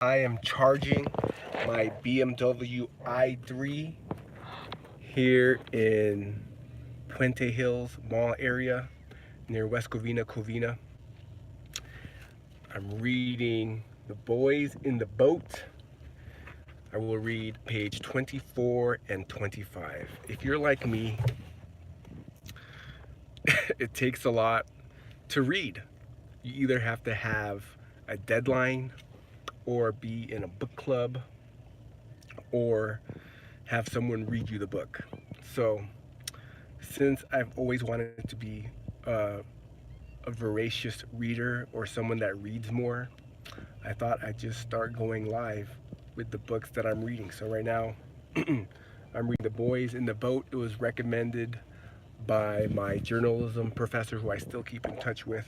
I am charging my BMW i3 here in Puente Hills Mall area near West Covina. I'm reading The Boys in the Boat. I will read page 24 and 25. If you're like me, it takes a lot to read. You either have to have a deadline or be in a book club or have someone read you the book. So, since I've always wanted to be a voracious reader or someone that reads more, I thought I'd just start going live with the books that I'm reading. So, right now, I'm reading The Boys in the Boat. It was recommended by my journalism professor, who I still keep in touch with.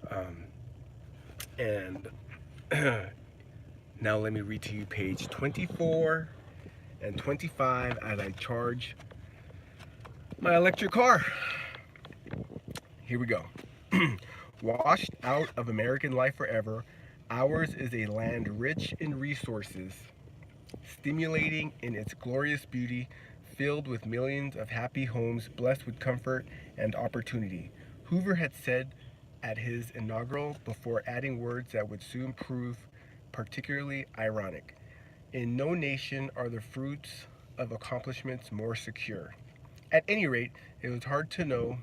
Um, and now, let me read to you page 24 and 25 as I charge my electric car. Here we go. Washed out of American life forever, ours is a land rich in resources, stimulating in its glorious beauty, filled with millions of happy homes blessed with comfort and opportunity. Hoover had said at his inaugural, before adding words that would soon prove particularly ironic. In no nation are the fruits of accomplishments more secure. At any rate, it was hard to know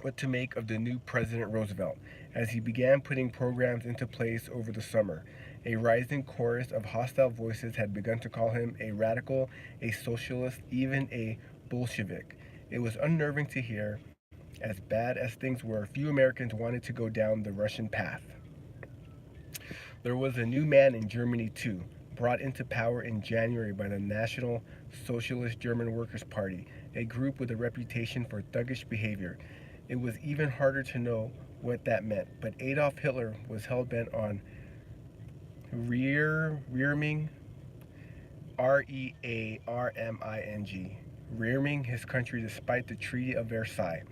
what to make of the new President Roosevelt as he began putting programs into place over the summer. A rising chorus of hostile voices had begun to call him a radical, a socialist, even a Bolshevik. It was unnerving to hear. As bad as things were, few Americans wanted to go down the Russian path. There was a new man in Germany, too, brought into power in January by the National Socialist German Workers' Party, a group with a reputation for thuggish behavior. It was even harder to know what that meant, but Adolf Hitler was hell-bent on rearming, Rearming, rearming his country despite the Treaty of Versailles.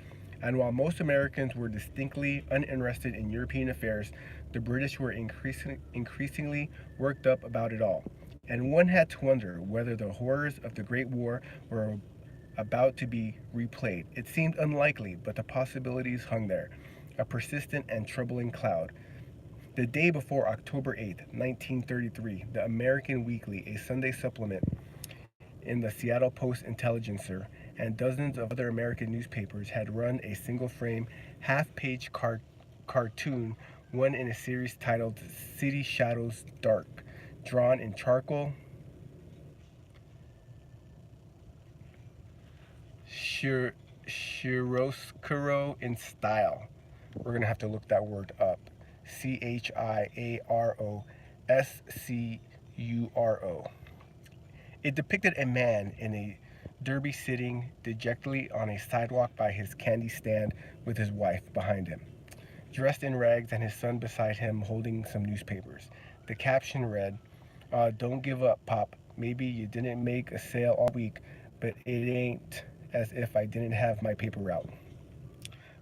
And while most Americans were distinctly uninterested in European affairs, the British were increasingly worked up about it all. And one had to wonder whether the horrors of the Great War were about to be replayed. It seemed unlikely, but the possibilities hung there, a persistent and troubling cloud. The day before October 8th, 1933, the American Weekly, a Sunday supplement in the Seattle Post Intelligencer, and dozens of other American newspapers had run a single frame, half page cartoon, one in a series titled City Shadows Dark, drawn in charcoal, chiaroscuro in style. We're going to have to look that word up. Chiaroscuro. It depicted a man in a derby sitting dejectedly on a sidewalk by his candy stand with his wife behind him, dressed in rags, and his son beside him holding some newspapers. The caption read, "Don't give up, Pop. Maybe you didn't make a sale all week, but it ain't as if I didn't have my paper route."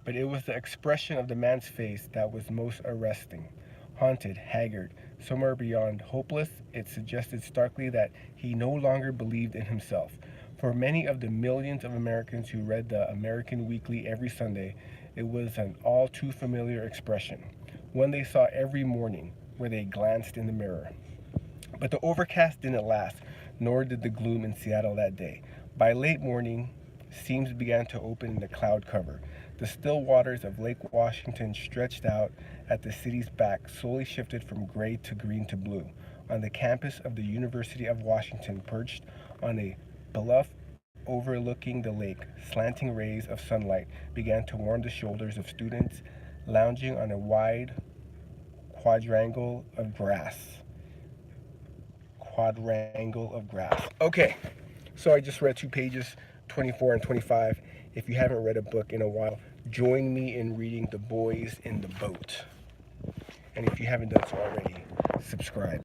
But it was the expression of the man's face that was most arresting. Haunted, haggard, somewhere beyond hopeless, it suggested starkly that he no longer believed in himself. For many of the millions of Americans who read the American Weekly every Sunday, it was an all too familiar expression, one they saw every morning where they glanced in the mirror. But the overcast didn't last, nor did the gloom in Seattle that day. By late morning, seams began to open in the cloud cover. The still waters of Lake Washington stretched out at the city's back, slowly shifted from gray to green to blue. On the campus of the University of Washington, perched on a bluff overlooking the lake, slanting rays of sunlight began to warm the shoulders of students lounging on a wide quadrangle of grass. Okay, so I just read 2 pages, 24 and 25. If you haven't read a book in a while, join me in reading The Boys in the Boat. And if you haven't done so already, subscribe.